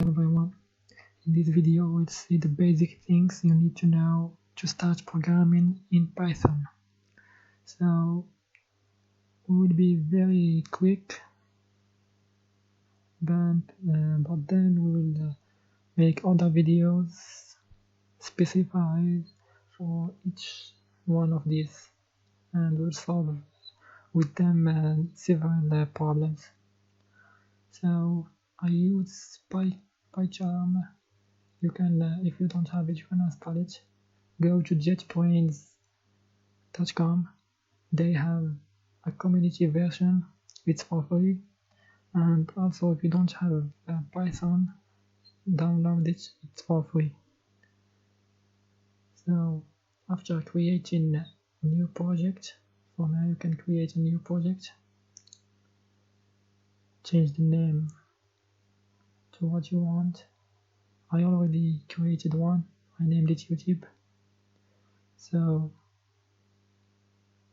Everyone, in this video we'll see the basic things you need to know to start programming in Python. So we will be very quick, but then we will make other videos specified for each one of these, and we'll solve with them several problems. So I use PyCharm. You can, if you don't have it, you can install it. Go to JetBrains.com. They have a community version. It's for free. And also, if you don't have Python, download it. It's for free. So after creating a new project, for now you can create a new project. Change the name to what you want. I already created one. I named it YouTube. So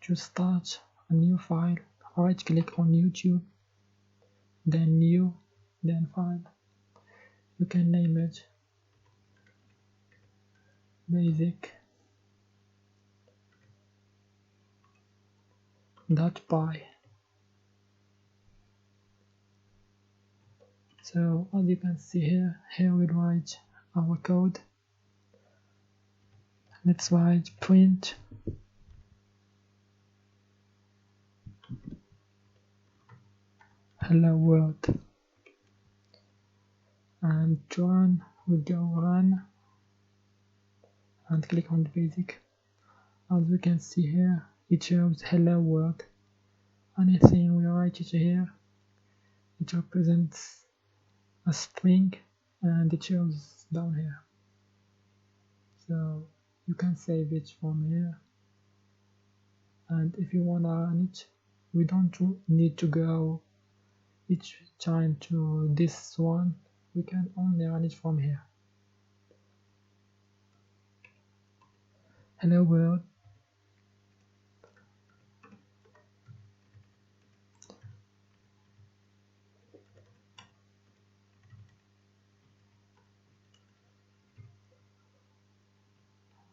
to start a new file, right click on YouTube, then new, then file. You can name it basic.py. So as you can see here we write our code. Let's write print hello world, and to run we go run and click on basic. As we can see here, it shows hello world. Anything we write it here, it represents a string and it shows down here. So you can save it from here, and if you want to run it, we don't need to go each time to this one. We can only run it from here. Hello world.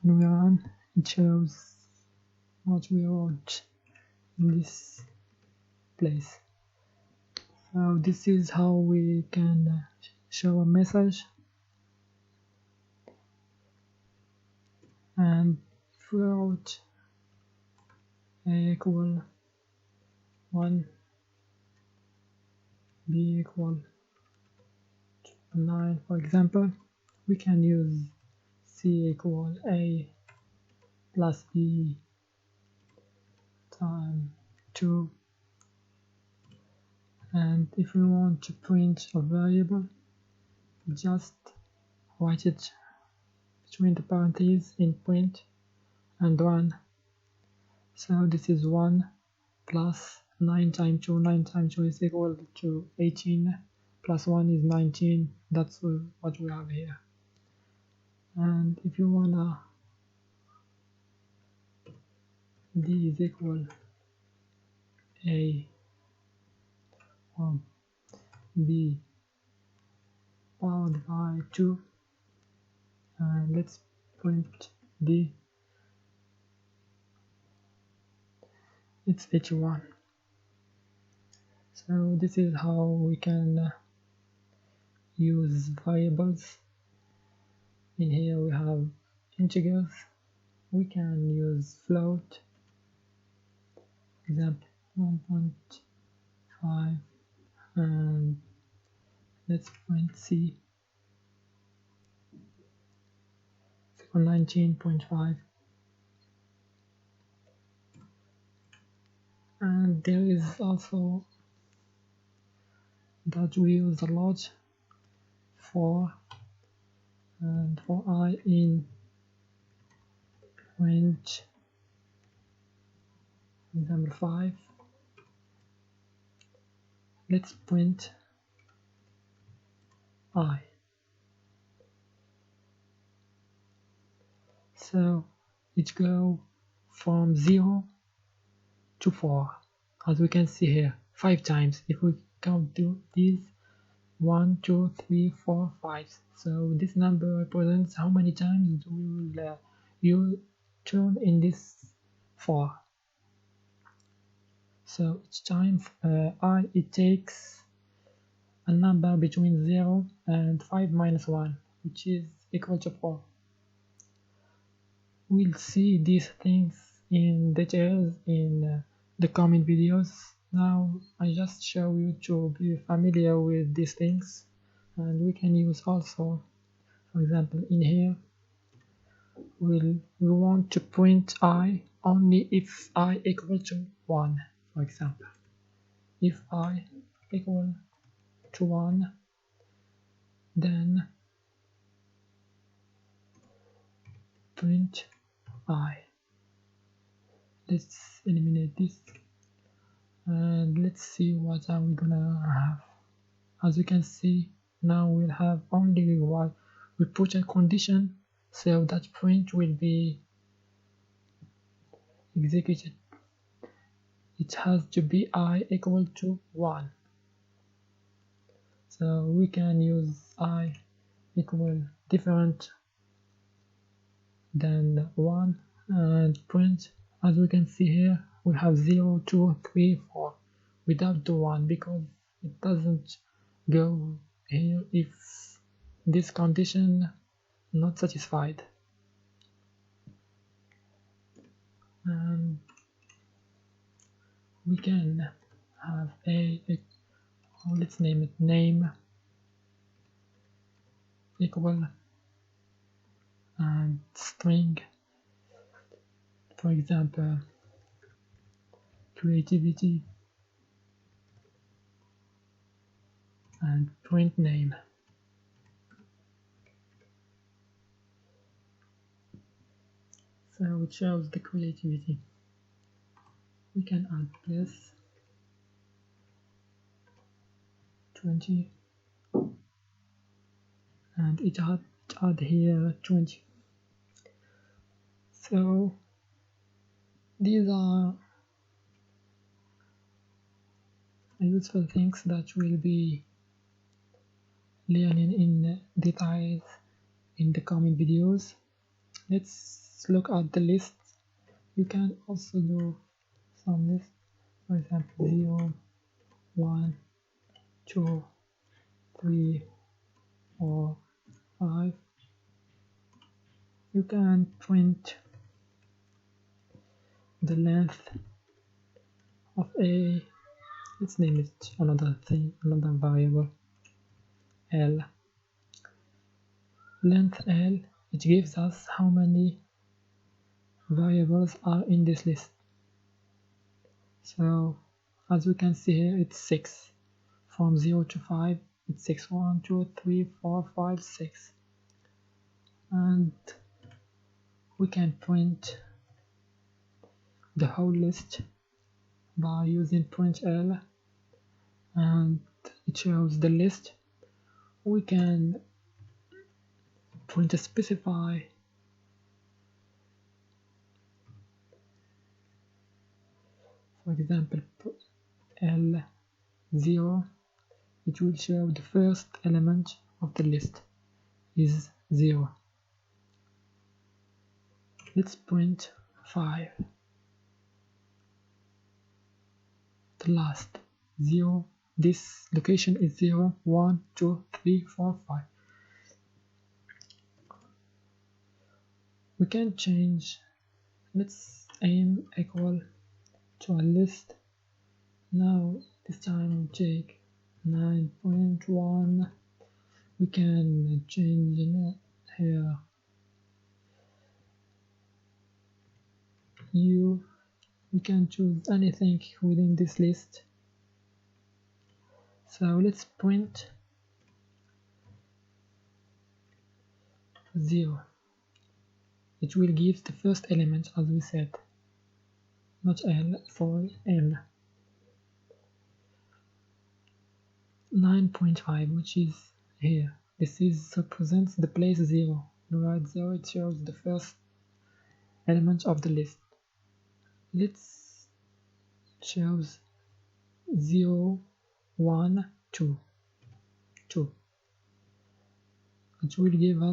When we run, it shows what we wrote in this place. So this is how we can show a message, and if we wrote A equal 1, B equal 9, for example, we can use C equal A plus B times 2, and if we want to print a variable, just write it between the parentheses in print and run. So this is 1 plus 9 times 2. 9 times 2 is equal to 18, plus 1 is 19. That's what we have here. And if you wanna, D is equal A or B powered by 2, and let's print D. It's 81. So this is how we can use variables. In here we have integers. We can use float, example 1.5, and let's print C for 19.5. And there is also that we use a lot for I in range, example 5. Let's print I. So it go from 0 to 4, as we can see here, 5 times. If we count these, 1, 2, 3, 4, 5. So this number represents how many times we will you turn in this for. So each time it takes a number between 0 and 5 minus 1, which is equal to 4. We'll see these things in details in the coming videos. Now I just show you to be familiar with these things, and we can use also, for example, in here we want to print I only if I equal to 1. For example, if I equal to 1, then print I. Let's eliminate this and let's see what are we gonna have. As you can see, now we'll have only while we put a condition so that print will be executed. It has to be I equal to 1. So we can use I equal different than 1 and print. As we can see here, we have 0, 2, 3, 4 without the 1 because it doesn't go here if this condition not satisfied. And we can have let's name it name equal and string, for example creativity, and print name. So it shows the creativity. We can add this 20 and it add here 20. So these are useful things that we'll be learning in details in the coming videos. Let's look at the list. You can also do some list, for example 0, 1, 2, 3, 4, 5. You can print the length of a, let's name it another variable L. Length L, it gives us how many variables are in this list. So as we can see here, it's 6. From 0 to 5, it's 6. 1, 2, 3, 4, 5, 6. And we can print the whole list by using printl, and it shows the list. We can print a specify, for example L0, it will show the first element of the list is 0. Let's print 5, the last 0. This location is 0, 1, 2, 3, 4, 5. We can change, let's aim equal to a list. Now this time take 9.1. we can change here we can choose anything within this list. So let's print 0. It will give the first element as we said, not L, sorry, M. 9.5, which is here. This represents the place 0. Right 0, it shows the first element of the list. Let's choose 0, 1, 2 it will give us